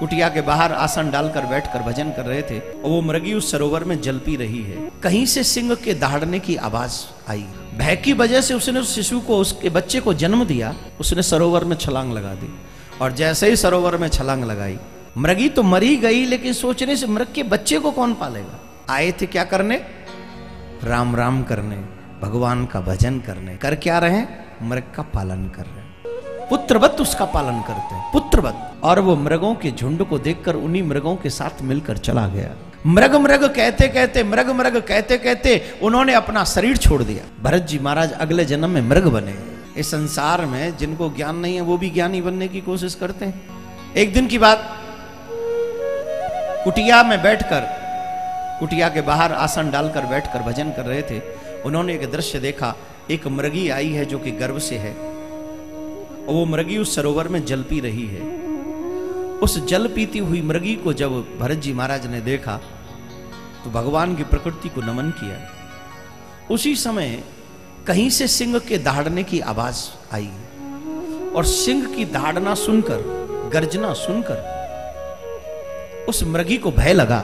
कुटिया के बाहर आसन डालकर बैठकर भजन कर रहे थे और वो मृगी उस सरोवर में जल पी रही है। कहीं से सिंह के दहाड़ने की आवाज आई। भय की वजह से उसने उस शिशु को, उसके बच्चे को जन्म दिया। उसने सरोवर में छलांग लगा दी और जैसे ही सरोवर में छलांग लगाई, मृगी तो मरी गई, लेकिन सोचने से मृग के बच्चे को कौन पालेगा। आए थे क्या करने? राम राम करने, भगवान का भजन करने। कर क्या रहे? मृग का पालन कर रहे, पुत्रवत उसका पालन करते हैं, पुत्रवत। और वो मृगों के झुंड को देखकर उन्हीं मृगों के साथ मिलकर चला गया। मृग मृग कहते कहते, मृग मृग कहते कहते उन्होंने अपना शरीर छोड़ दिया। भरत जी महाराज अगले जन्म में मृग बने। इस संसार में जिनको ज्ञान नहीं है वो भी ज्ञानी बनने की कोशिश करते हैं। एक दिन की बात, कुटिया में बैठकर, कुटिया के बाहर आसन डालकर बैठकर भजन कर रहे थे। उन्होंने एक दृश्य देखा। एक मृगी आई है जो कि गर्भ से है और वो मृगी उस सरोवर में जल पी रही है। उस जल पीती हुई मृगी को जब भरत जी महाराज ने देखा तो भगवान की प्रकृति को नमन किया। उसी समय कहीं से सिंह के दहाड़ने की आवाज आई और सिंह की दहाड़ना सुनकर, गर्जना सुनकर उस मृगी को भय लगा।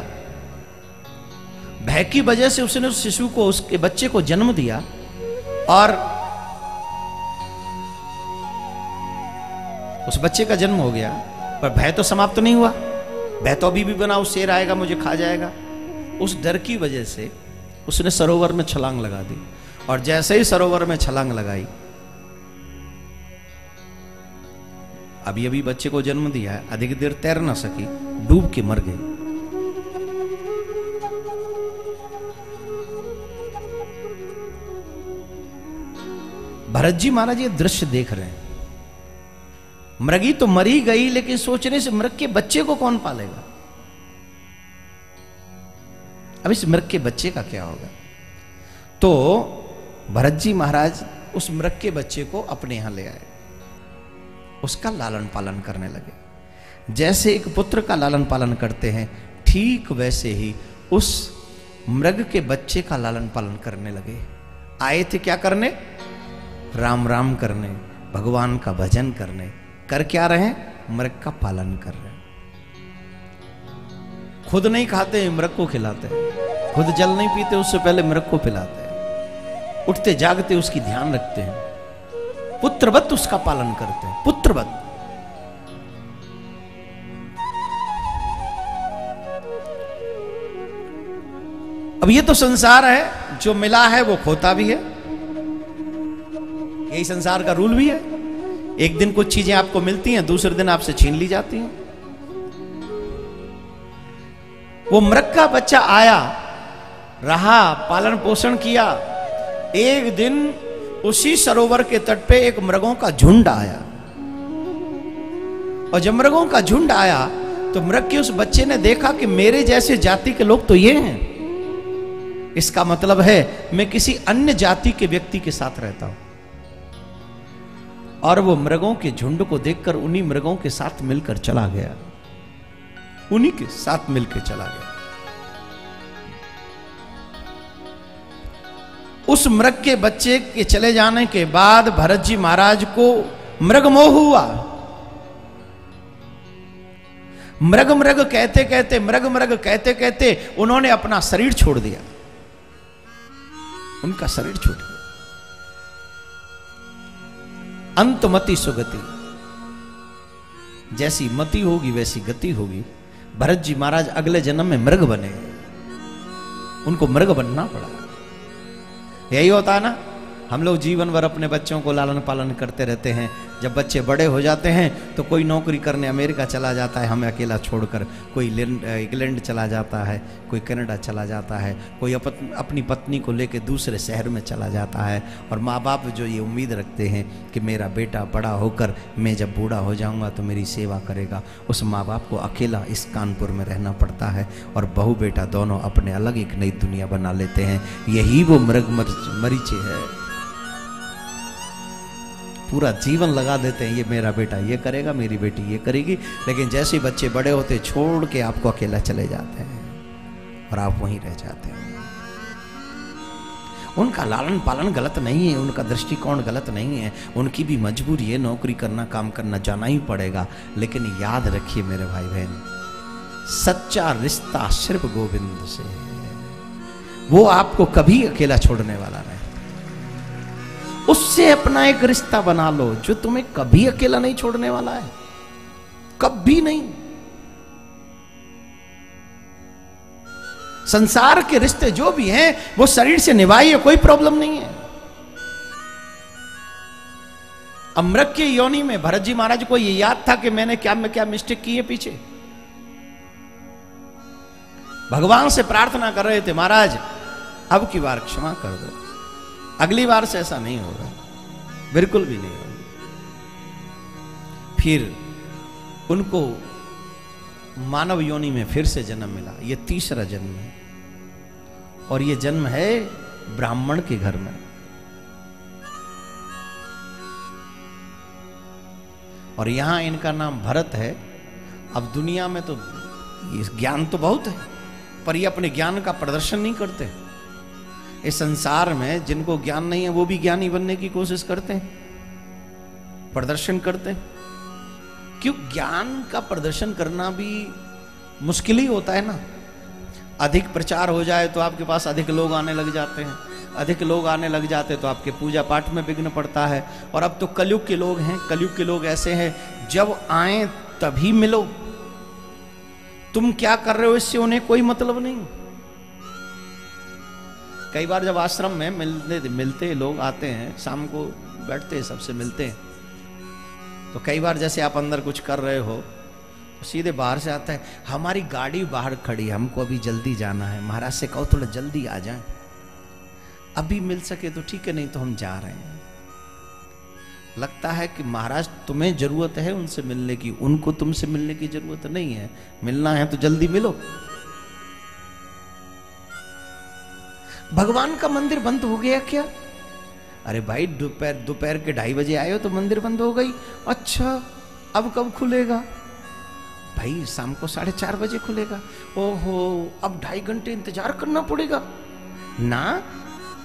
भय की वजह से उसने उस शिशु को, उसके बच्चे को जन्म दिया और उस बच्चे का जन्म हो गया। पर भय तो समाप्त नहीं हुआ। भय तो अभी भी बना, उस शेर आएगा मुझे खा जाएगा। उस डर की वजह से उसने सरोवर में छलांग लगा दी और जैसे ही सरोवर में छलांग लगाई, अभी अभी बच्चे को जन्म दिया है, अधिक देर तैर ना सकी, डूब के मर गई। भरत जी महाराज ये दृश्य देख रहे हैं। मृगी तो मरी गई, लेकिन सोचने से मृग के बच्चे को कौन पालेगा। अब इस मृग के बच्चे का क्या होगा? तो भरत जी महाराज उस मृग के बच्चे को अपने यहां ले आए, उसका लालन पालन करने लगे। जैसे एक पुत्र का लालन पालन करते हैं, ठीक वैसे ही उस मृग के बच्चे का लालन पालन करने लगे। आए थे क्या करने? राम राम करने, भगवान का भजन करने। कर क्या रहे? मृग का पालन कर रहे। खुद नहीं खाते, मृग को खिलाते हैं। खुद जल नहीं पीते, उससे पहले मृग को पिलाते हैं। उठते जागते उसकी ध्यान रखते हैं, पुत्रवत उसका पालन करते हैं, पुत्रवत। अब ये तो संसार है, जो मिला है वो खोता भी है। यही संसार का रूल भी है। एक दिन कुछ चीजें आपको मिलती हैं, दूसरे दिन आपसे छीन ली जाती हैं। वो मृग का बच्चा आया, रहा, पालन पोषण किया। एक दिन उसी सरोवर के तट पे एक मृगों का झुंड आया और जब मृगों का झुंड आया तो मृग के उस बच्चे ने देखा कि मेरे जैसे जाति के लोग तो ये हैं। इसका मतलब है मैं किसी अन्य जाति के व्यक्ति के साथ रहता हूं। और वो मृगों के झुंड को देखकर उन्हीं मृगों के साथ मिलकर चला गया, उन्हीं के साथ मिलकर चला गया। उस मृग के बच्चे के चले जाने के बाद भरत जी महाराज को मृग मोह हुआ। मृग मृग कहते कहते, मृग मृग कहते कहते उन्होंने अपना शरीर छोड़ दिया। उनका शरीर छूट गया। अंतमति सुगति, जैसी मति होगी वैसी गति होगी। भरत जी महाराज अगले जन्म में मृग बने, उनको मृग बनना पड़ा। यही होता है ना, हम लोग जीवन भर अपने बच्चों को लालन पालन करते रहते हैं। जब बच्चे बड़े हो जाते हैं तो कोई नौकरी करने अमेरिका चला जाता है हमें अकेला छोड़कर, कोई इंग्लैंड चला जाता है, कोई कनाडा चला जाता है, कोई अपनी पत्नी को लेकर दूसरे शहर में चला जाता है। और माँ बाप जो ये उम्मीद रखते हैं कि मेरा बेटा बड़ा होकर मैं जब बूढ़ा हो जाऊंगा तो मेरी सेवा करेगा, उस माँ बाप को अकेला इस कानपुर में रहना पड़ता है और बहू बेटा दोनों अपने अलग एक नई दुनिया बना लेते हैं। यही वो मृग मरीचे है। पूरा जीवन लगा देते हैं, ये मेरा बेटा ये करेगा, मेरी बेटी ये करेगी, लेकिन जैसे ही बच्चे बड़े होते छोड़ के आपको अकेला चले जाते हैं और आप वहीं रह जाते हैं। उनका लालन पालन गलत नहीं है, उनका दृष्टिकोण गलत नहीं है, उनकी भी मजबूरी है, नौकरी करना, काम करना, जाना ही पड़ेगा। लेकिन याद रखिए मेरे भाई बहन, सच्चा रिश्ता सिर्फ गोविंद से है। वो आपको कभी अकेला छोड़ने वाला नहीं। उससे अपना एक रिश्ता बना लो जो तुम्हें कभी अकेला नहीं छोड़ने वाला है, कभी नहीं। संसार के रिश्ते जो भी हैं वो शरीर से निभाइए, कोई प्रॉब्लम नहीं है। अमृत की योनि में भरत जी महाराज को ये याद था कि मैंने क्या मिस्टेक की है पीछे। भगवान से प्रार्थना कर रहे थे, महाराज अब की बार क्षमा कर दो, अगली बार से ऐसा नहीं होगा, बिल्कुल भी नहीं होगा। फिर उनको मानव योनि में फिर से जन्म मिला, ये तीसरा जन्म है, और ये जन्म है ब्राह्मण के घर में। और यहां इनका नाम भरत है। अब दुनिया में तो ये ज्ञान तो बहुत है, पर ये अपने ज्ञान का प्रदर्शन नहीं करते। इस संसार में जिनको ज्ञान नहीं है वो भी ज्ञानी बनने की कोशिश करते हैं, प्रदर्शन करते हैं। क्यों? ज्ञान का प्रदर्शन करना भी मुश्किल ही होता है ना। अधिक प्रचार हो जाए तो आपके पास अधिक लोग आने लग जाते हैं, अधिक लोग आने लग जाते तो आपके पूजा पाठ में विघ्न पड़ता है। और अब तो कलयुग के लोग हैं, कलयुग के लोग ऐसे हैं, जब आए तभी मिलो, तुम क्या कर रहे हो इससे उन्हें कोई मतलब नहीं। कई बार जब आश्रम में मिलते लोग आते हैं, शाम को बैठते हैं, सबसे मिलते हैं, तो कई बार जैसे आप अंदर कुछ कर रहे हो तो सीधे बाहर से आता है, हमारी गाड़ी बाहर खड़ी है, हमको अभी जल्दी जाना है, महाराज से कहो थोड़ा जल्दी आ जाए, अभी मिल सके तो ठीक है, नहीं तो हम जा रहे हैं। लगता है कि महाराज तुम्हें जरूरत है उनसे मिलने की, उनको तुमसे मिलने की जरूरत नहीं है, मिलना है तो जल्दी मिलो। भगवान का मंदिर बंद हो गया क्या? अरे भाई दोपहर के 2:30 बजे आए हो तो मंदिर बंद हो गई। अच्छा अब कब खुलेगा? भाई शाम को 4:30 बजे खुलेगा। ओहो अब 2.5 घंटे इंतजार करना पड़ेगा ना,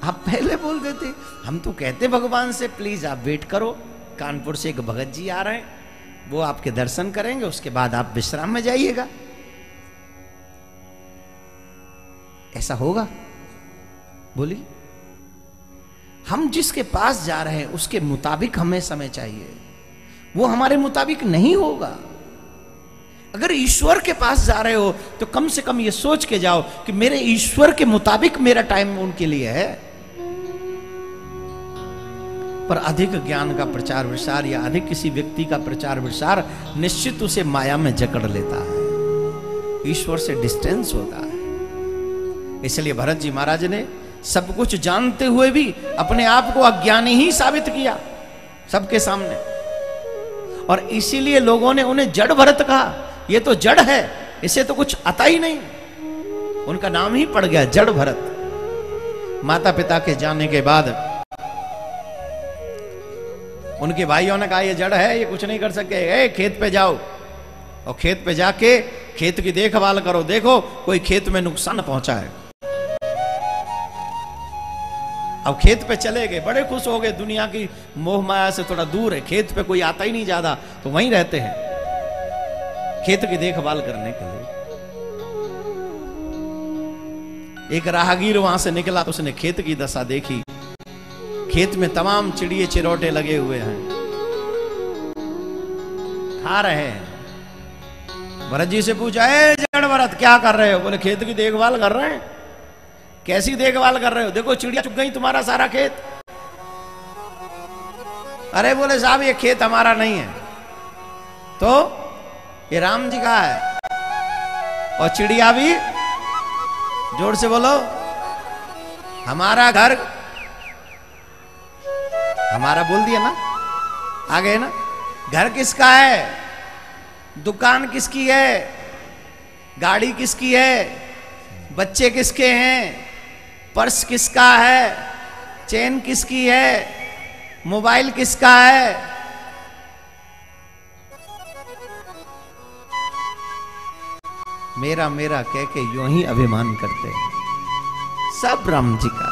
आप पहले बोल देते। हम तो कहते भगवान से प्लीज आप वेट करो, कानपुर से एक भगत जी आ रहे हैं, वो आपके दर्शन करेंगे, उसके बाद आप विश्राम में जाइएगा। ऐसा होगा? बोलिए। हम जिसके पास जा रहे हैं उसके मुताबिक हमें समय चाहिए, वो हमारे मुताबिक नहीं होगा। अगर ईश्वर के पास जा रहे हो तो कम से कम ये सोच के जाओ कि मेरे ईश्वर के मुताबिक मेरा टाइम उनके लिए है। पर अधिक ज्ञान का प्रचार विचार या अधिक किसी व्यक्ति का प्रचार विचार निश्चित उसे माया में जकड़ लेता है, ईश्वर से डिस्टेंस होता है। इसलिए भरत जी महाराज ने सब कुछ जानते हुए भी अपने आप को अज्ञानी ही साबित किया सबके सामने, और इसीलिए लोगों ने उन्हें जड़ भरत कहा। ये तो जड़ है, इसे तो कुछ आता ही नहीं, उनका नाम ही पड़ गया जड़ भरत। माता पिता के जाने के बाद उनके भाइयों ने कहा ये जड़ है, ये कुछ नहीं कर सके, खेत पे जाओ और खेत पे जाके खेत की देखभाल करो, देखो कोई खेत में नुकसान पहुंचा है। अब खेत पे चले गए, bड़े खुश हो गए, दुनिया की मोह माया से थोड़ा दूर है, खेत पे कोई आता ही नहीं ज्यादा, तो वहीं रहते हैं खेत की देखभाल करने के लिए। एक राहगीर वहां से निकला तो उसने खेत की दशा देखी, खेत में तमाम चिड़िए चिरौटे लगे हुए हैं, खा रहे हैं। भरत जी से पूछा, जड़ भरत क्या कर रहे हो? बोले खेत की देखभाल कर रहे हैं। कैसी देखभाल कर रहे हो? देखो चिड़िया चुग गई तुम्हारा सारा खेत। अरे बोले साहब ये खेत हमारा नहीं है, तो ये राम जी का है। और चिड़िया भी जोर से बोलो, हमारा घर, हमारा बोल दिया ना, आ गए ना। घर किसका है? दुकान किसकी है? गाड़ी किसकी है? बच्चे किसके हैं? पर्स किसका है? चेन किसकी है? मोबाइल किसका है? मेरा मेरा कह के यूं ही अभिमान करते हैं, सब राम जी का।